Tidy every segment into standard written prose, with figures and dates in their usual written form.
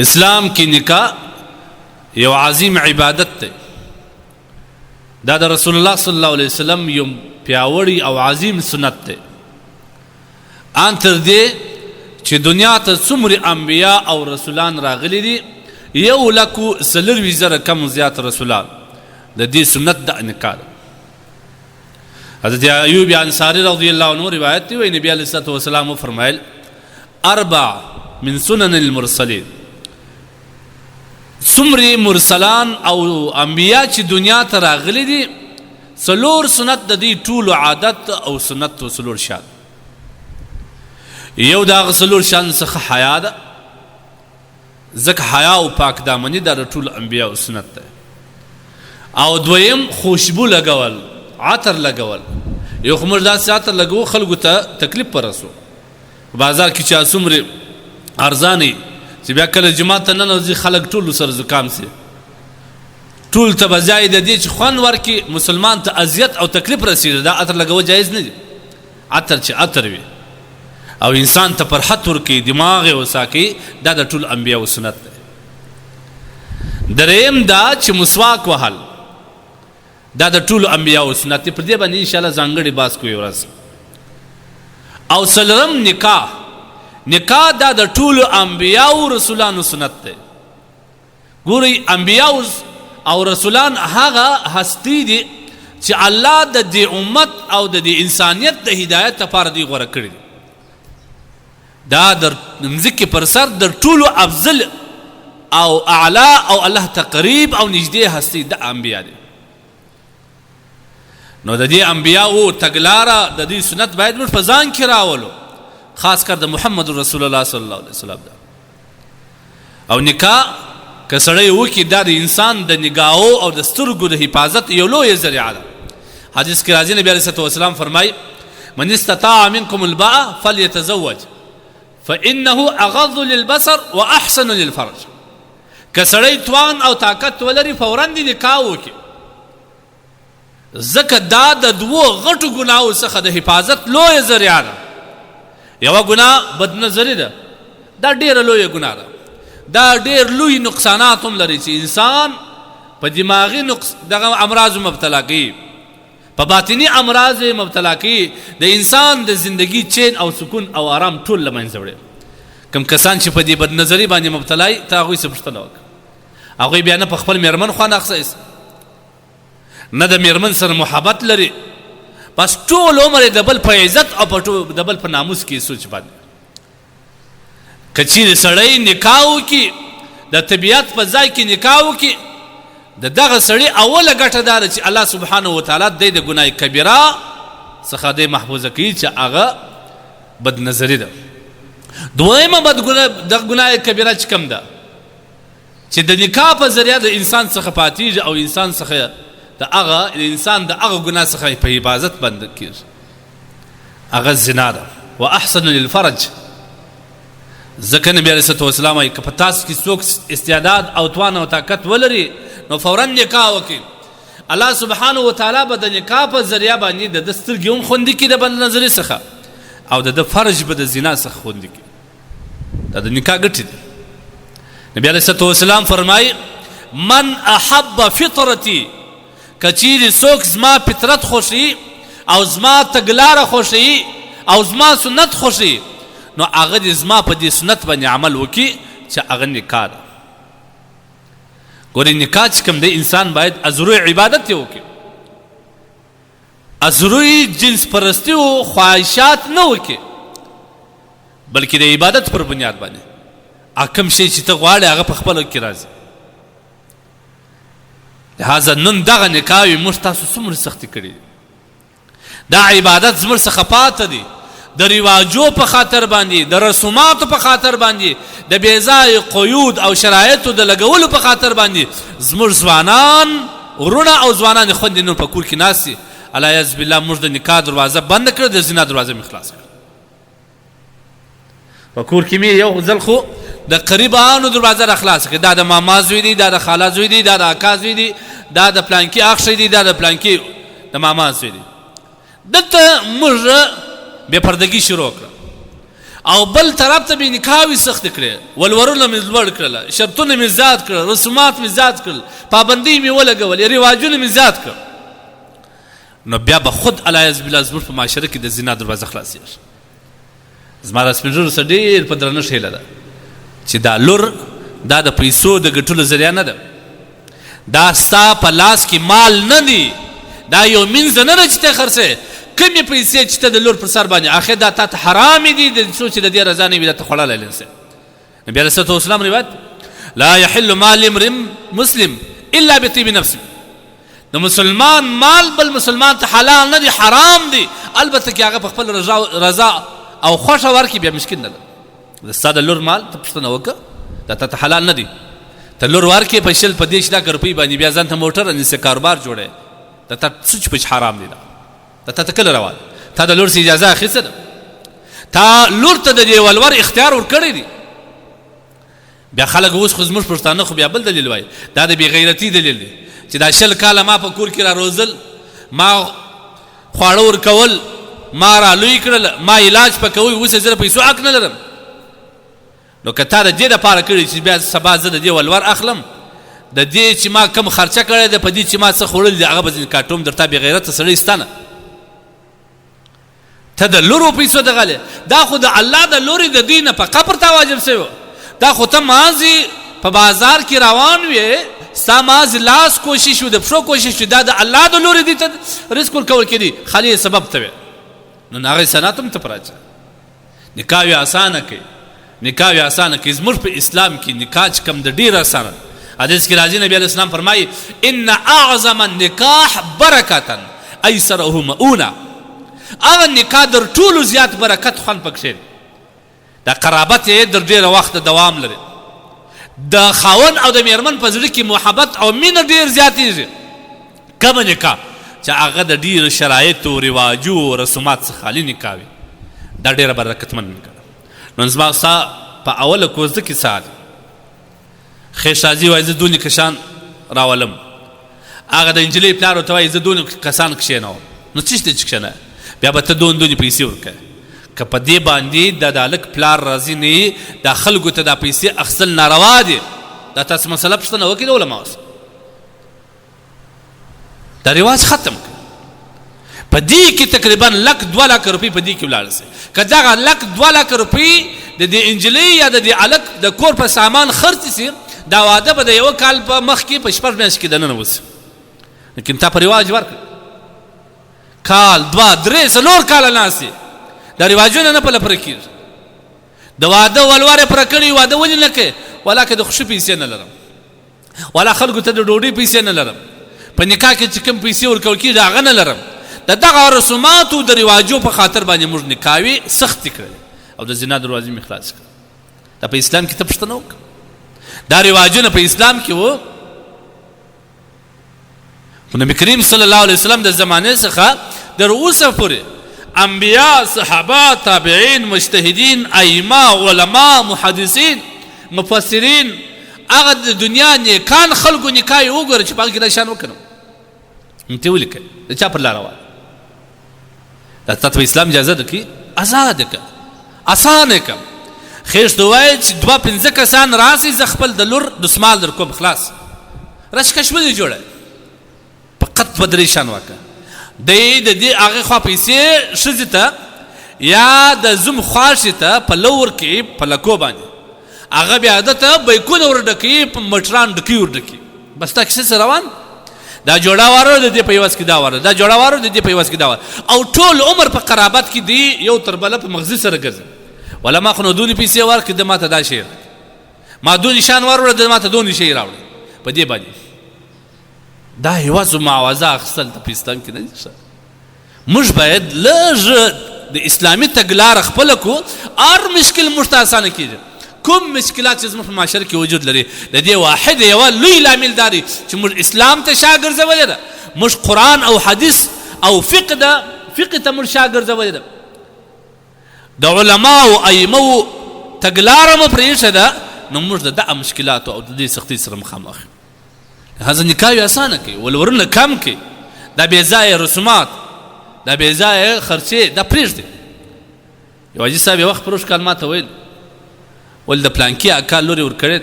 اسلام کی نکاح یو عظیم عبادت ته دا د رسول الله صلی الله علیه وسلم یو پیاوړی او عظیم سنت ته ان تر دې چې دنیا ته څومره انبیا او رسولان راغلي دي 1,40,000 کم زیات رسولان د دې سنت د نکاح حضرت ایوب انصاری رضی الله عنه روایت دی نبی علیہ الصلوۃ والسلام فرمایل 4 من سنن المرسلین څومره مرسلان او انبیا چې دنیا ته راغلي دي 4 سنت د دې ټول عادت او سنت او 4 شان یو دا 4 شان څخه حیا ده ځکه حیا او پاک دامنی د ټول انبیا او سنت ده او دویم خوشبو لګول عطر لګول یو خمر دا عطر لګو خلکو ته تکلیف پرسو بازار کې چا څومره ارزانی چې بیا کله جماعت نه نوځي خلک ټول سر زکام سي ټول ته بځای د دې چې خوان ورکی مسلمان ته اذیت او تکلیف رسیږي دا عطر لګو جایز نه دي عطر چې عطر وي او انسان ته فرحت ورکی دماغ وساکي دا د ټول انبیا او سنت ده دریم دا چې مسواک وهل دا د ټول انبیا او سنت پر دې باندې ان شاء الله ځانګړي باس کوي ورځ او سلام نکاح دا د ټول انبیا او رسولانو سنت ده ګوري انبیا او رسولان هغه هستی دي چې الله د دې امت او د دې انسانیت د هدایت لپاره دی غوړه کړی دا در مزکی پر سر در ټول افضل او اعلا او الله تقریب او نږدې هستی د انبیا دي نو د دې انبیا او تګلاره د دې سنت باید موږ په ځان کې راولو خاص کر د محمد رسول الله صلی الله علیه وسلم دا او نکاح کسړی وکي دا د انسان د نگاهو او د سترګو د حفاظت یو لوی ذریعہ ده حدیث کې راځي نبی علیه الصلوۃ والسلام فرمای من استطاع منکم الباء فليتزوج فانه اغض للبصر واحسن للفرج کسړی توان او طاقت ولري فورا د نکاح وکي زکه دا د دوه غټو ګناو څخه د حفاظت لوی ذریعہ ده یو ګناه بد نظری ده دا ډیر لوی ګناه ده دا ډیر لوی نقصانات هم لري چې انسان په دماغي نقص دغه امراض مبتلا کی په باطنی امراض مبتلا کی د انسان د زندگی چین او سکون او آرام ټول لمنځه وړي کم کسان چې په دې بد نظری باندې مبتلا دي تا هغوی څه پوښتنه وکړه هغوی بیا نه په خپل میرمن خوان اخیست نه د میرمن سره محبت لري بس ټول عمر د بل په عزت او د بل په ناموس کې سوچ باندې کچیر سړی نکاح وکي د طبیعت په ځای کې نکاح وکي د دغه سړی اوله ګټه دا ده چې الله سبحانه وتعالی د ګناه کبیره څخه د محفوظه کوي چې هغه بد نظری ده دویمه د ګناه کبیره چې کم ده چې د نکاح په ذریعه د انسان څخه پاتېږي او انسان څخه د انسان د هغه ګناه څخه په حفاظت باندې کېږي هغه زنا ده واحسن للفرج ځکه نبی علیه الصلوۃ والسلام که په تاسو کې څوک استعداد او توان او طاقت ولري نو فورا نکاح وکړي الله سبحانه وتعالی به د نکاح په ذریعه باندې د سترګې هم خوندي کړي د بد نظرۍ څخه او د فرج به د زنا څخه خوندي کړي دا د نکاح ګټې دي نبی علیه الصلوۃ والسلام فرمایي من احب فطرتي کچیر څوک زما فطرت خوښي او زما تګلاره خوښي او زما سنت خوښي نو هغه د زما په دې سنت باندې عمل وکړي چې هغه نکاح ده ګورې نکاح چې کوم دی انسان باید ازروی عبادت یې وکړي ازروی جنس پرستی او خواهشات نه وکړي بلکې د عبادت پر بنیاد باندې کوم شی چې ته غواړې هغه په خپلو کې راځي لہذا نن دغه نکاح موږ تاسو څومره سختي کړي دا عبادت زموږ څخه پاته دي د رواجو په خاطر باندې د رسوماتو په خاطر باندې د بېځای قیود او شرایطو د لګولو په خاطر باندې زموږ ځوانان ورونه او ځوانان خوندې نور په کور کې ناست دي العیاذ بالله موږ د نکاح دروازه بنده کړه د زنا دروازه مې خلاص کړه په کور کې مې یو ځل خو د قریبانو دروازه را خلاص کړه دا د ماما زوی دی دا د خاله زوی دی دا د اکا زوی دی دا د پلانکي اخ دی دا د پلانکي د ماما زوی دی دلته موږ بے پردگی شروع کړه او بل طرف ته به نکاح سخت کړي ولورونه مې لوړ کړل شرطونه مې زیات کړل رسومات مې زیات کړل پابندۍ مې ولګولې رواجونه مې زیات کړل نو بیا به خود علیاذ بالله زموږ په معاشره کې د زنا دروازه خلاصېږي زما د سپین ږیرو سره ډېر په درنښت هیله ده چې دا لور دا د پیسو د ګټلو ذریعه نه ده دا ستا په لاس کې مال نه دی دا یو منځ نه ده چې ته خرڅې کمې پیسې چې ته د لور پر سر باندې آخر دا تا ته حرامې دي د څو چې د دې رضا نه وي دا ته خوړلی لنسې نبي علیه الصلاة والسلام روایت لا یحل مال امرئ مسلم الا بطیب نفس د مسلمان مال بل مسلمان ته حلال نه دی حرام دی البته که هغه په خپل رضا او خوښه ورکړي بیا مشکل نه ده ستا د لور مال ته پوښتنه وکړه دا تا ته حلال نه دی ته لور ورکړې په 20-25 لک روپۍ باندې بیا ځان ته موټر نیسې کاروبار جوړی دا تا څه چې پچ حرام دی دا تا ته کله روا ده تا د لور څه اجازه اخیستې ده تا لور ته د دې ولور اختیار ورکړی دی بیا خلک اوس خو زموږ پښتانه خو بیا بل دلیل وایي دا د بېغیرتي دلیل دی چې دا 20 کاله ما په کور کې را روزل ما خواړه ورکول ما را لوی کړل ما علاج پکوي اوس یې زه د پیسو حق نه لرم نو که تا د دې دپاره کړي چې بیا سبا زه د دې ولور اخلم د دې چې ما کم خرچه کړی ده په دې چې ما څه خوړل دي هغه به ځینې کاټوم درته بېغیرته سړی ستا نه ته د لورو پیسو دغلې دا خو د الله د لورې د دوی نه په قبر ته واجب شوی دا خو ته مازې په بازار کې روان وې ستا مازې لاس کوشش و د پښو کوشش و دا د الله د لورې دي ته رزق ورکول کېدي خالي سبب ته وې نو د هغې سنات هم ته په راځه نکاح یې اسانه کوي نکاح یې اسانه کوي زموږ په اسلام کې نکاح چې کوم د ډېر اسانه حدیث کې راځي نبي علیه السلام فرمایي ان اعظم النکاح برکة ایسره مؤونه هغه نکاح در ټولو زیات برکت خوند پکښې دا قرابت یې در ډېره وخته دوام لري د خاوند او د میرمن په زړه کې محبت او مینه ډېر زیاتېږي کومه نکاح چې هغه د ډېرو شرایطو رواجو او رسومات څخه خالي نکاح وي دا ډېره برکتمند نکاح نن زما ستا په اوله کوزده کې څه حال خیر شازي وایي زه دونې کشان راولم هغه د نجلۍ پلار ورته وایي زه دونې کسان کښېنوم نو څه شته چې کښېنه بیا به ته دونې پیسې ورکوې که په دې باندې د هلک پلار راضي نه وي دا خلکو ته دا پیسې اخیستل ناروا دي دا تاسو مسله پوښتنه وکړئ د علماو سره دا رواج ختم کړه په دې کې تقریبا 1-2 لک روپۍ په دې کې ولاړ سي که دغه 1-2 لک روپۍ د دې انجلۍ یا د دې هلک د کور په سامان خرڅ سي دا واده به د یوه کال په مخ کې په 6 میاشتې کې دننه وسي لیکن تا په رواج ورکړه کال 2-3 کاله ناستې دا رواجونه نه پله پوره کېږي د واده ولور یې پوره کړي واده ولې نه کوې ولا که د خوشي پیسې نه لرم ولا خلکو ته د ډوډۍ پیسې نه لرم په نکاح کې چې کوم پیسې ورکول کېږي هغه نه لرم د دغه رسوماتو د رواجو په خاطر باندې موږ نکاحوې سختې کړلې او د زنا دروازې مې خلاص کړه دا په اسلام کې ته پوښتنه وکړه دا رواجونه په اسلام کې وو خو نبي کریم صلی الله علیه وسلم د زمانې څخه در اوسه پورې انبیا صحابه تابعین مجتهدین ائمه علما محدثین مفسرین هغه د دنیا نیکان خلکو نکاح یې وګوره چې په هغه کې دا شان وکړم انت ولیکئ د چا پر لاره وایي دا تا ته اسلام اجازه ده کې ازاد که اسانه که خیر ته وایي چې 2-5 کسان راسي زه خپل د لور دسمال در کوم خلاص رشکش ودې جوړه فقط په درې شان وکړه دی د دې هغې خوا پیسې ښځې ته یا د زوم خواشې ته په لور کې په لکو باندې هغه بیا ده ته بیکونه ورډکوي په مټران ډکي ورډکي بس تا کیسې څه روان دا جوړه واره د دې په یوس کې دا واره دا جوړه واره د دې په یوس کې دا واره او ټول عمر په قرابت کې دی یو تر بله په مغزي سره ګرځي ولا ما خو نو دونې پیسې ورکړي د ما ته دا شی ما دونې شان وروړه د ما ته دونې شی راوړي په دې باندې دا هیوازو معاوضه اخیستل ته په اسلام کې نه دي موږ باید لږ د اسلامي تګلاره خپله کړو هر مشکل موږ ته اسانه کېږي کوم مشکلات چې زموږ په معاشره کې وجود لري د دې واحد یوه لوی لامل دا دی چې موږ اسلام ته شا ګرځولې ده موږ قرآن او حدیث او فقه ته موږ شا ګرځولې ده د علماو ائمو تګلاره مو پرېښې ده نو موږ د دغه مشکلاتو او د دې سختۍ سره مخامخ هذا نکاح یې اسانه کوي ولورونه کم کوي دا بې ځایه رسومات دا بې ځایه خرچې دا پرېږدي یو حاجي صاحب یو وخت پروش کال ما ته ویل د پلانکي اکا لورې ورکړې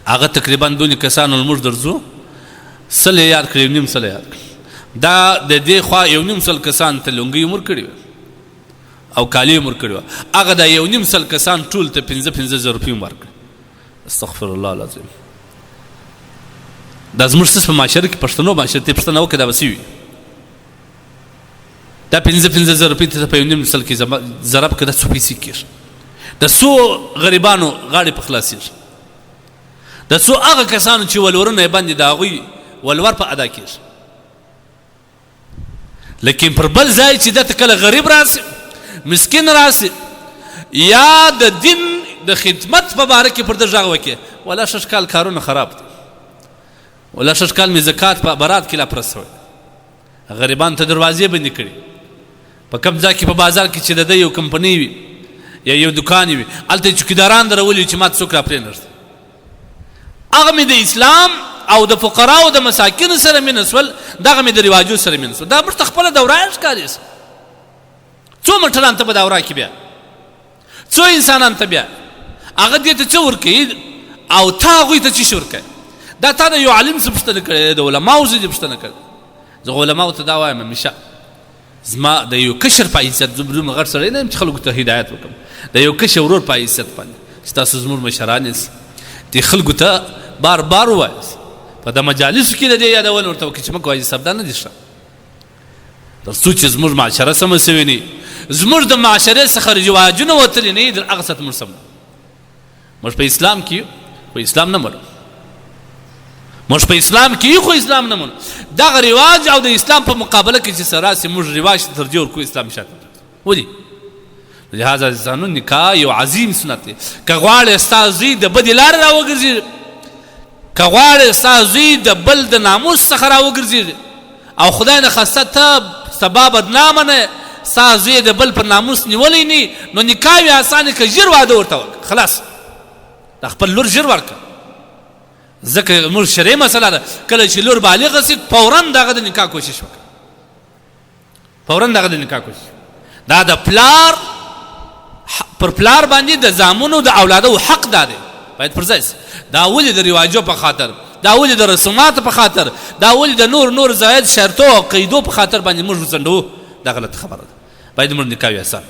هغه تقریبا دونې کسانو لمونځ درځو 100 یاد کړي 1.5 یاد کړي دا د دې خوا 1.5 کسان ته لونګۍ عمر کړي او کالی عمر کړي هغه دا 1.5 کسان ټول ته 15,000 روپۍ عمر کړي استغفر الله العظیم دا زموږ څه په معاشره کې پښتنو معاشره ته پښتنه وکړه دا وسوي دا 15,000 روپۍ ته په 1.5 کې ضرب کړه څو پیسې کېږي د څو غریبانو غاړې په خلاصېږي د څو هغه کسانو چې ولورونه یې باندې د هغوی ولور په ادا کېږي لیکن پر بل ځای چې دته کله غریب راسي مسکین راسي یا د دین د خدمت په باره کې پر د غږ وکړي ولا شش کال کارونه خراب دي ولا شش کال مې زکات په برات کې لا پرسوي غریبان ته دروازې بندې کړي په کوم ځای کې په بازار کې چې د یو کمپنی وي یا یو دکان وي هلته چوکیداران درولي چې ما ته څوک راپرېنږدي هغه مې د اسلام او د فقراو د مساکینو سره مینه سول دغه مې د رواجو سره مینه سول دا موږ ته خپله دوره ښکاري څو مټران ته په دوره کې بیا څو انسانان ته بیا هغه دې ته څه ورکوي او تا هغوی ته څه ورکوي دا تا د یو عالم څه پوښتنه کړې د علماو څه دې پوښتنه کړې زه علماو ته دا وایم همیشه زما د یو کشر په حیثیت زه دومره غټ سړی نه یم چې خلکو ته هدایت وکړم د یو کشر ورور په حیثیت باندې چې تاسو زموږ مشران یاست دې خلکو ته بار بار ووایاست په د مجالسو کې د دې یادول ورته وکړي چې موږ حاجي صاحب دا نه دي ښه تر څو چې زموږ معاشره سمه سوې نه زموږ د معاشرې څخه رواجونه وتلي نه د هغه سات موږ سم موږ په اسلام کې خو اسلام نه مرو موږ په اسلام کې خو اسلام نه منو دغه رواج او د اسلام په مقابله کې چې سره راسي موږ رواج ترجیح ورکوو اسلام شاته ودی لهذا ځانو نکاح یو عظیم سنت دی که غواړې ستا زوی د بدې لارې راوګرځي که غواړې ستا زوی د بل د ناموس څخه راوګرځي او خدای نخواسته ته سبا بدنامه نه ستا زوی د بل پر ناموس نیولی نه نو نکاح یې اسانه که ژر واده ورته وکړه خلاص د خپل لور ژر ورکړه ځکه موږ شرعي مسله ده کله چې لور بالغه سي فورا دغه د نکاح کوشش وکړه فورا دغه د نکاح کوشش دا د پلار پر پلار باندې د زامنو د اولادو حق دا دی باید پر ځای دا ولې د رواجو په خاطر دا ولې د رسوماتو په خاطر دا ولې د نور زاید شرطو او قیدو په خاطر باندې موږ وڅنډو دا غلط خبره ده باید موږ نکاح یې اسان